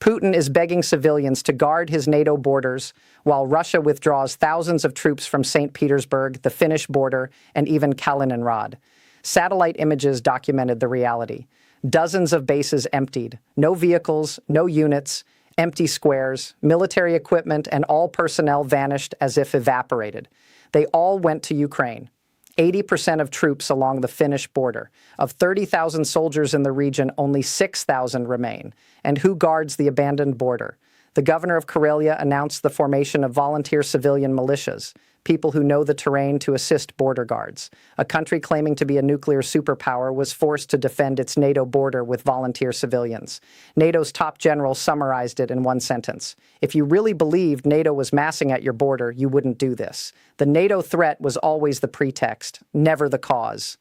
Putin is begging civilians to guard his NATO borders while Russia withdraws thousands of troops from St. Petersburg, the Finnish border, and even Kaliningrad. Satellite images documented the reality. Dozens of bases emptied. No vehicles, no units, empty squares, military equipment, and all personnel vanished as if evaporated. They all went to Ukraine. 80% of troops along the Finnish border. Of 30,000 soldiers in the region, only 6,000 remain. And who guards the abandoned border? The governor of Karelia announced the formation of volunteer civilian militias, people who know the terrain to assist border guards. A country claiming to be a nuclear superpower was forced to defend its NATO border with volunteer civilians. NATO's top general summarized it in one sentence. If you really believed NATO was massing at your border, you wouldn't do this. The NATO threat was always the pretext, never the cause.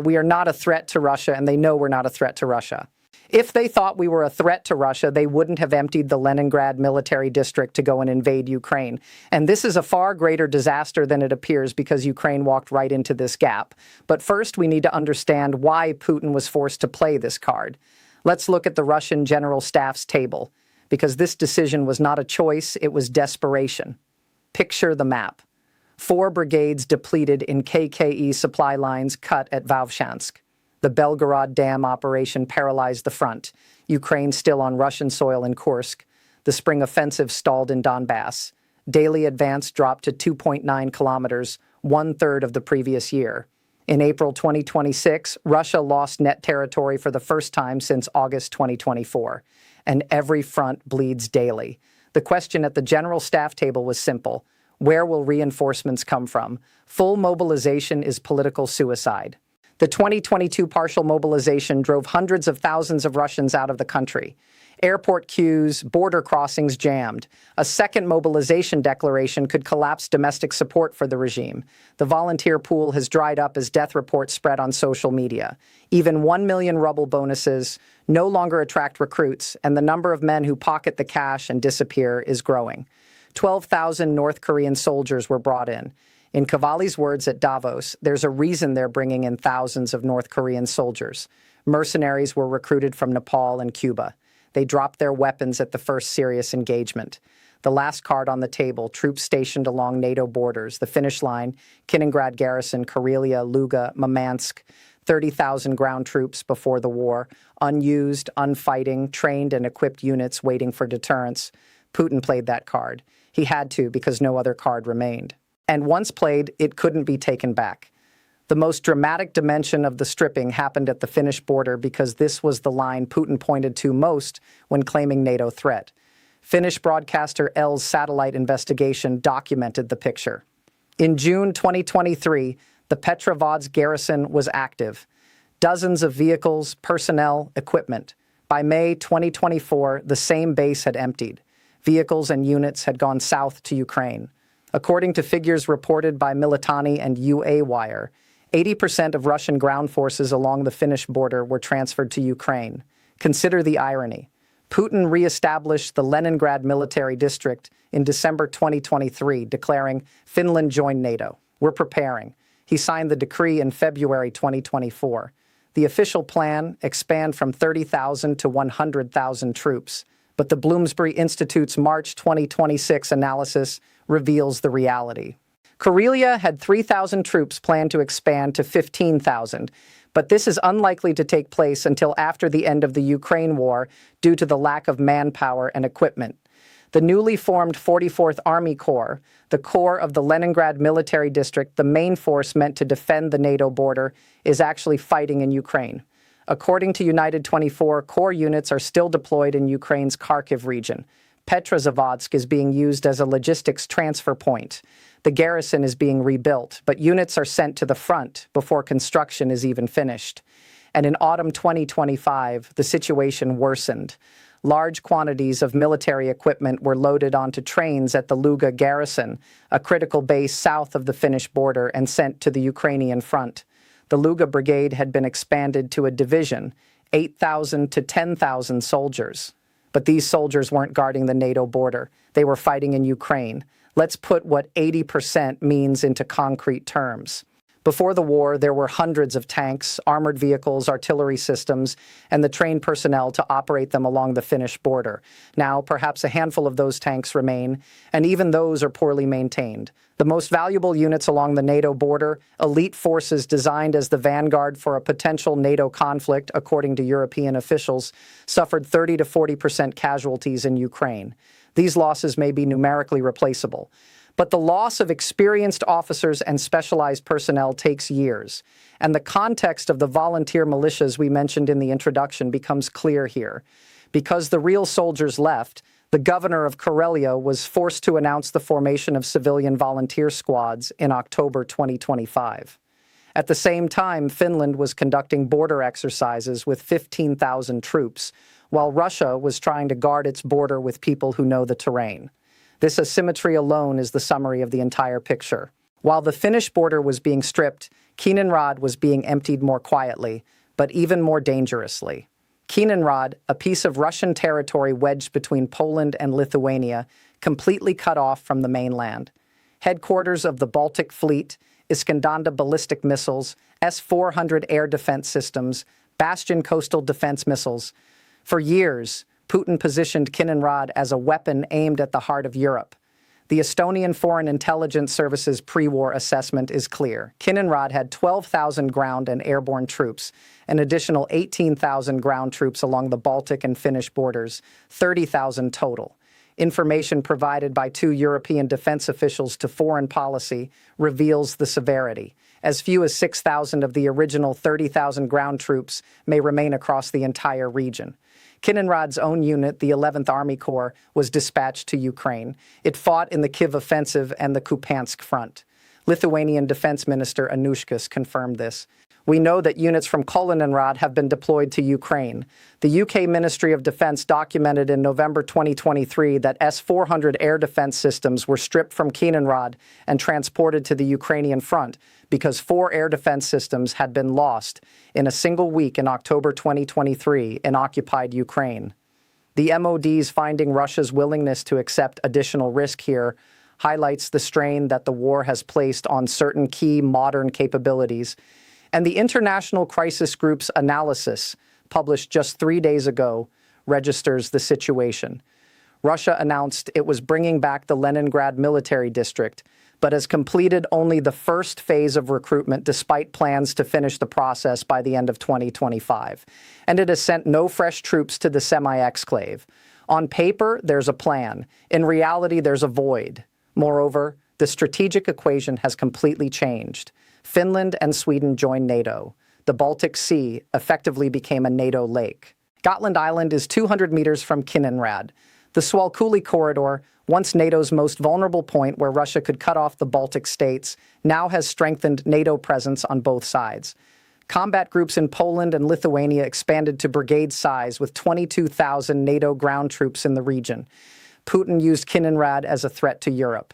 We are not a threat to Russia, and they know we're not a threat to Russia. If they thought we were a threat to Russia, they wouldn't have emptied the Leningrad military district to go and invade Ukraine. And this is a far greater disaster than it appears because Ukraine walked right into this gap. But first, we need to understand why Putin was forced to play this card. Let's look at the Russian General Staff's table, because this decision was not a choice, it was desperation. Picture the map. 4 brigades depleted in KKE supply lines cut at Vovchansk. The Belgorod Dam operation paralyzed the front. Ukraine still on Russian soil in Kursk. The spring offensive stalled in Donbass. Daily advance dropped to 2.9 kilometers, 1/3 of the previous year. In April 2026, Russia lost net territory for the first time since August 2024. And every front bleeds daily. The question at the General Staff table was simple. Where will reinforcements come from? Full mobilization is political suicide. The 2022 partial mobilization drove hundreds of thousands of Russians out of the country. Airport queues, border crossings jammed. A second mobilization declaration could collapse domestic support for the regime. The volunteer pool has dried up as death reports spread on social media. Even 1 million ruble bonuses no longer attract recruits, and the number of men who pocket the cash and disappear is growing. 12,000 North Korean soldiers were brought in. In Cavalli's words at Davos, there's a reason they're bringing in thousands of North Korean soldiers. Mercenaries were recruited from Nepal and Cuba. They dropped their weapons at the first serious engagement. The last card on the table, troops stationed along NATO borders, the Finnish line, Kaliningrad garrison, Karelia, Luga, Murmansk, 30,000 ground troops before the war, unused, unfighting, trained and equipped units waiting for deterrence. Putin played that card. He had to because no other card remained. And once played, it couldn't be taken back. The most dramatic dimension of the stripping happened at the Finnish border because this was the line Putin pointed to most when claiming NATO threat. Finnish broadcaster El's satellite investigation documented the picture. In June 2023, the Petrovodsk garrison was active. Dozens of vehicles, personnel, equipment. By May 2024, the same base had emptied. Vehicles and units had gone south to Ukraine. According to figures reported by Militani and UA Wire, 80% of Russian ground forces along the Finnish border were transferred to Ukraine. Consider the irony. Putin re-established the Leningrad military district in December 2023, declaring, Finland joined NATO. We're preparing. He signed the decree in February 2024. The official plan, expand from 30,000 to 100,000 troops. But the Bloomsbury Institute's March 2026 analysis reveals the reality. Karelia had 3,000 troops planned to expand to 15,000, but this is unlikely to take place until after the end of the Ukraine war due to the lack of manpower and equipment. The newly formed 44th Army Corps, the core of the Leningrad military district, the main force meant to defend the NATO border, is actually fighting in Ukraine. According to United 24, core units are still deployed in Ukraine's Kharkiv region. Petrozavodsk is being used as a logistics transfer point. The garrison is being rebuilt, but units are sent to the front before construction is even finished. And in autumn 2025, the situation worsened. Large quantities of military equipment were loaded onto trains at the Luga garrison, a critical base south of the Finnish border, and sent to the Ukrainian front. The Luga brigade had been expanded to a division, 8,000 to 10,000 soldiers. But these soldiers weren't guarding the NATO border. They were fighting in Ukraine. Let's put what 80% means into concrete terms. Before the war, there were hundreds of tanks, armored vehicles, artillery systems, and the trained personnel to operate them along the Finnish border. Now, perhaps a handful of those tanks remain, and even those are poorly maintained. The most valuable units along the NATO border, elite forces designed as the vanguard for a potential NATO conflict, according to European officials, suffered 30 to 40% casualties in Ukraine. These losses may be numerically replaceable. But the loss of experienced officers and specialized personnel takes years, and the context of the volunteer militias we mentioned in the introduction becomes clear here. Because the real soldiers left, the governor of Karelia was forced to announce the formation of civilian volunteer squads in October 2025. At the same time, Finland was conducting border exercises with 15,000 troops, while Russia was trying to guard its border with people who know the terrain. This asymmetry alone is the summary of the entire picture. While the Finnish border was being stripped, Kaliningrad was being emptied more quietly, but even more dangerously. Kaliningrad, a piece of Russian territory wedged between Poland and Lithuania, completely cut off from the mainland. Headquarters of the Baltic Fleet, Iskander ballistic missiles, S-400 air defense systems, Bastion coastal defense missiles. For years, Putin positioned Kaliningrad as a weapon aimed at the heart of Europe. The Estonian Foreign Intelligence Service's pre-war assessment is clear. Kaliningrad had 12,000 ground and airborne troops, an additional 18,000 ground troops along the Baltic and Finnish borders, 30,000 total. Information provided by two European defense officials to Foreign Policy reveals the severity. As few as 6,000 of the original 30,000 ground troops may remain across the entire region. Kaliningrad's own unit, the 11th Army Corps, was dispatched to Ukraine. It fought in the Kyiv offensive and the Kupiansk front. Lithuanian Defense Minister Anuškas confirmed this. We know that units from Kaliningrad have been deployed to Ukraine. The UK Ministry of Defense documented in November 2023 that S-400 air defense systems were stripped from Kaliningrad and transported to the Ukrainian front because 4 air defense systems had been lost in a single week in October 2023 in occupied Ukraine. The MOD's finding Russia's willingness to accept additional risk here highlights the strain that the war has placed on certain key modern capabilities. And the International Crisis Group's analysis, published just 3 days ago, registers the situation. Russia announced it was bringing back the Leningrad military district, but has completed only the first phase of recruitment despite plans to finish the process by the end of 2025. And it has sent no fresh troops to the semi-exclave. On paper, there's a plan. In reality, there's a void. Moreover, the strategic equation has completely changed. Finland and Sweden joined NATO. The Baltic Sea effectively became a NATO lake. Gotland Island is 200 meters from Kaliningrad. The Suwalkuli corridor, once NATO's most vulnerable point where Russia could cut off the Baltic states, now has strengthened NATO presence on both sides. Combat groups in Poland and Lithuania expanded to brigade size with 22,000 NATO ground troops in the region. Putin used Kaliningrad as a threat to Europe.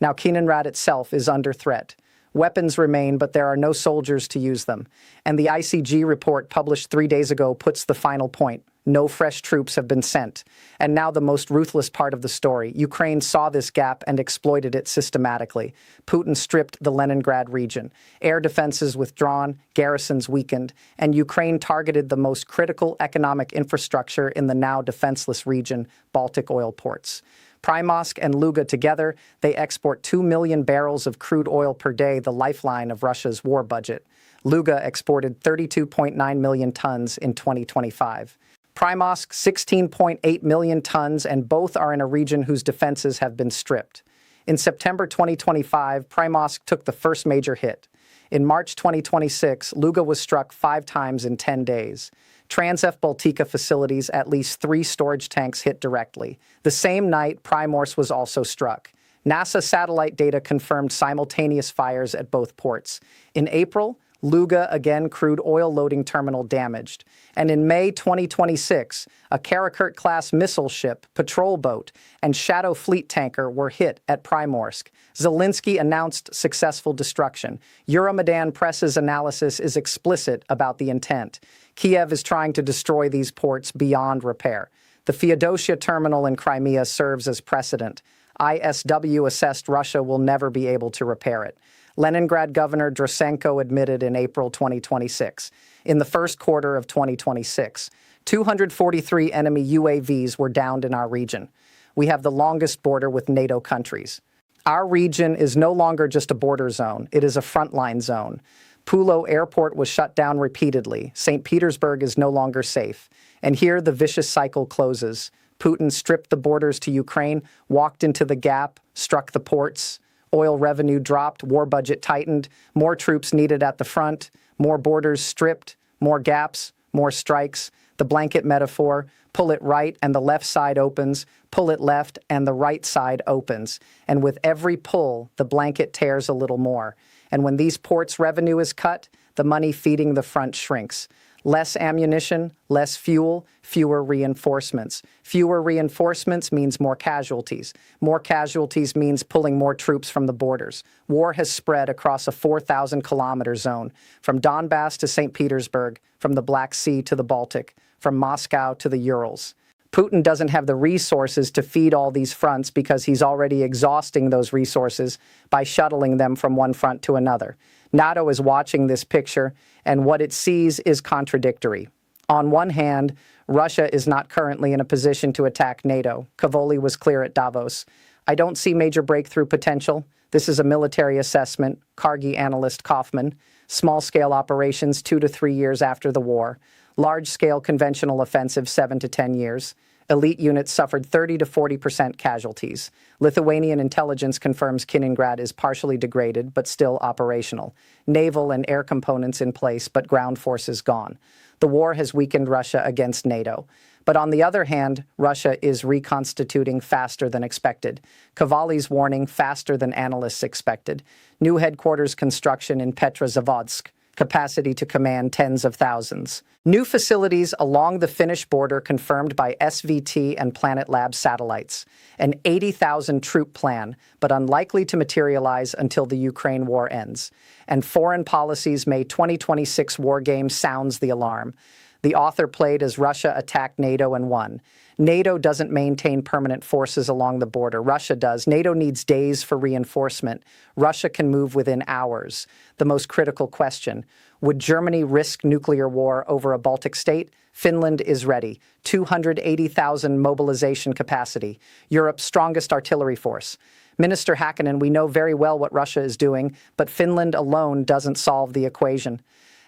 Now Kaliningrad itself is under threat. Weapons remain, but there are no soldiers to use them. And the ICG report published 3 days ago puts the final point. No fresh troops have been sent. And now the most ruthless part of the story. Ukraine saw this gap and exploited it systematically. Putin stripped the Leningrad region. Air defenses withdrawn, garrisons weakened, and Ukraine targeted the most critical economic infrastructure in the now defenseless region, Baltic oil ports. Primorsk and Ust-Luga together, they export 2 million barrels of crude oil per day, the lifeline of Russia's war budget. Ust-Luga exported 32.9 million tons in 2025. Primorsk, 16.8 million tons, and both are in a region whose defenses have been stripped. In September 2025, Primorsk took the first major hit. In March 2026, Ust-Luga was struck 5 times in 10 days. Transf Baltica facilities, at least 3 storage tanks hit directly. The same night, Primorsk was also struck. NASA satellite data confirmed simultaneous fires at both ports. In April, Ust-Luga again crude oil loading terminal damaged. And in May 2026, a Karakurt-class missile ship, patrol boat, and Shadow fleet tanker were hit at Primorsk. Zelensky announced successful destruction. Euromaidan Press's analysis is explicit about the intent. Kiev is trying to destroy these ports beyond repair. The Feodosia terminal in Crimea serves as precedent. ISW assessed Russia will never be able to repair it. Leningrad Governor Drusenko admitted in April 2026. In the first quarter of 2026, 243 enemy UAVs were downed in our region. We have the longest border with NATO countries. Our region is no longer just a border zone, it is a frontline zone. Pulo Airport was shut down repeatedly. St. Petersburg is no longer safe. And here the vicious cycle closes. Putin stripped the borders to Ukraine, walked into the gap, struck the ports. Oil revenue dropped, war budget tightened, more troops needed at the front, more borders stripped, more gaps, more strikes. The blanket metaphor, pull it right and the left side opens, pull it left and the right side opens. And with every pull, the blanket tears a little more. And when these ports' revenue is cut, the money feeding the front shrinks. Less ammunition, less fuel, fewer reinforcements. Fewer reinforcements means more casualties. More casualties means pulling more troops from the borders. War has spread across a 4,000-kilometer zone, from Donbass to St. Petersburg, from the Black Sea to the Baltic, from Moscow to the Urals. Putin doesn't have the resources to feed all these fronts because he's already exhausting those resources by shuttling them from one front to another. NATO is watching this picture, and what it sees is contradictory. On one hand, Russia is not currently in a position to attack NATO. Cavoli was clear at Davos. I don't see major breakthrough potential. This is a military assessment, Carnegie analyst Kaufman. Small-scale operations 2 to 3 years after the war. Large-scale conventional offensive 7 to 10 years. Elite units suffered 30 to 40% casualties. Lithuanian intelligence confirms Kaliningrad is partially degraded but still operational. Naval and air components in place but ground forces gone. The war has weakened Russia against NATO. But on the other hand, Russia is reconstituting faster than expected. Cavali's warning faster than analysts expected. New headquarters construction in Petrozavodsk. Capacity to command tens of thousands. New facilities along the Finnish border confirmed by SVT and Planet Labs satellites. An 80,000 troop plan, but unlikely to materialize until the Ukraine war ends. And Foreign Policy's May 2026 war game sounds the alarm. The author played as Russia attacked NATO and won. NATO doesn't maintain permanent forces along the border. Russia does. NATO needs days for reinforcement. Russia can move within hours. The most critical question, would Germany risk nuclear war over a Baltic state? Finland is ready. 280,000 mobilization capacity. Europe's strongest artillery force. Minister Häkkinen, we know very well what Russia is doing, but Finland alone doesn't solve the equation.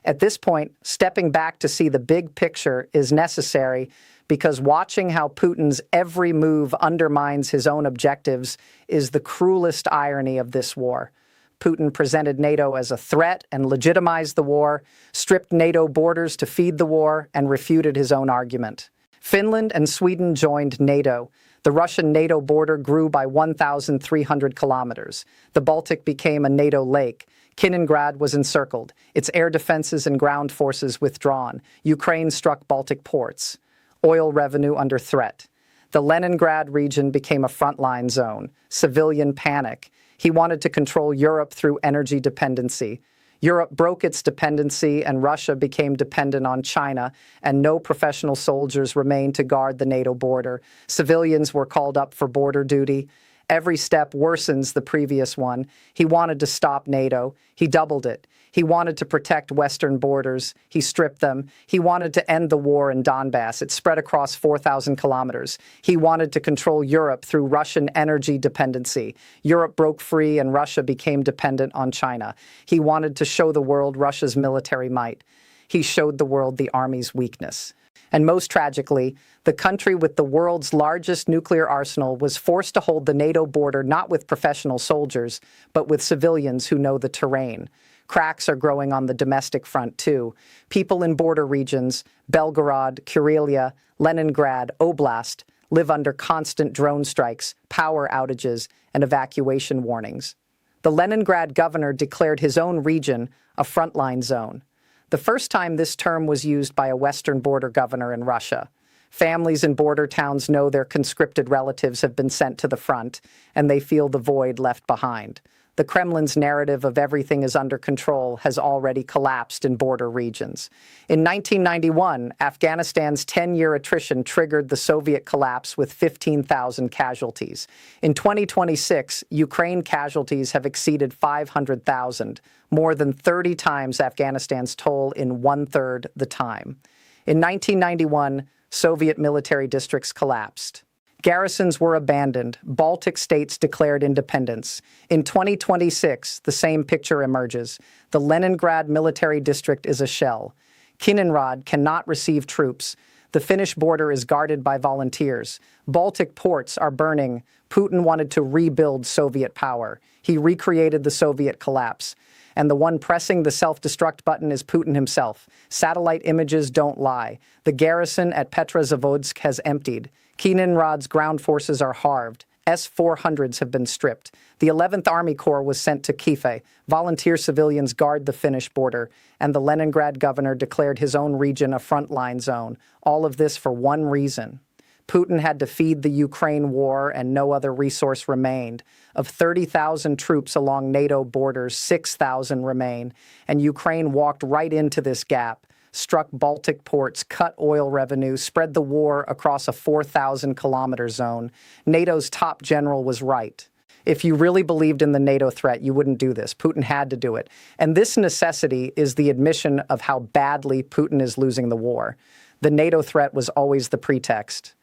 At this point, stepping back to see the big picture is necessary because watching how Putin's every move undermines his own objectives is the cruelest irony of this war. Putin presented NATO as a threat and legitimized the war, stripped NATO borders to feed the war, and refuted his own argument. Finland and Sweden joined NATO. The Russian-NATO border grew by 1,300 kilometers. The Baltic became a NATO lake. Kaliningrad was encircled, its air defenses and ground forces withdrawn. Ukraine struck Baltic ports. Oil revenue under threat. The Leningrad region became a frontline zone. Civilian panic. He wanted to control Europe through energy dependency. Europe broke its dependency and Russia became dependent on China, and no professional soldiers remained to guard the NATO border. Civilians were called up for border duty. Every step worsens the previous one. He wanted to stop NATO. He doubled it. He wanted to protect Western borders. He stripped them. He wanted to end the war in Donbass. It spread across 4,000 kilometers. He wanted to control Europe through Russian energy dependency. Europe broke free and Russia became dependent on China. He wanted to show the world Russia's military might. He showed the world the army's weakness. And most tragically, the country with the world's largest nuclear arsenal was forced to hold the NATO border not with professional soldiers, but with civilians who know the terrain. Cracks are growing on the domestic front, too. People in border regions, Belgorod, Karelia, Leningrad, Oblast, live under constant drone strikes, power outages, and evacuation warnings. The Leningrad governor declared his own region a frontline zone. The first time this term was used by a Western border governor in Russia. Families in border towns know their conscripted relatives have been sent to the front, and they feel the void left behind. The Kremlin's narrative of everything is under control has already collapsed in border regions. In 1991, Afghanistan's 10-year attrition triggered the Soviet collapse with 15,000 casualties. In 2026, Ukraine casualties have exceeded 500,000, more than 30 times Afghanistan's toll in one-third the time. In 1991, Soviet military districts collapsed. Garrisons were abandoned. Baltic states declared independence. In 2026, the same picture emerges. The Leningrad military district is a shell. Kaliningrad cannot receive troops. The Finnish border is guarded by volunteers. Baltic ports are burning. Putin wanted to rebuild Soviet power. He recreated the Soviet collapse. And the one pressing the self-destruct button is Putin himself. Satellite images don't lie. The garrison at Petrozavodsk has emptied. Kaliningrad's ground forces are halved. S-400s have been stripped. The 11th Army Corps was sent to Kiev. Volunteer civilians guard the Finnish border. And the Leningrad governor declared his own region a frontline zone. All of this for one reason. Putin had to feed the Ukraine war and no other resource remained. Of 30,000 troops along NATO borders, 6,000 remain. And Ukraine walked right into this gap, struck Baltic ports, cut oil revenue, spread the war across a 4,000-kilometer zone. NATO's top general was right. If you really believed in the NATO threat, you wouldn't do this. Putin had to do it. And this necessity is the admission of how badly Putin is losing the war. The NATO threat was always the pretext.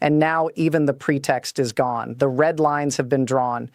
And now even the pretext is gone. The red lines have been drawn.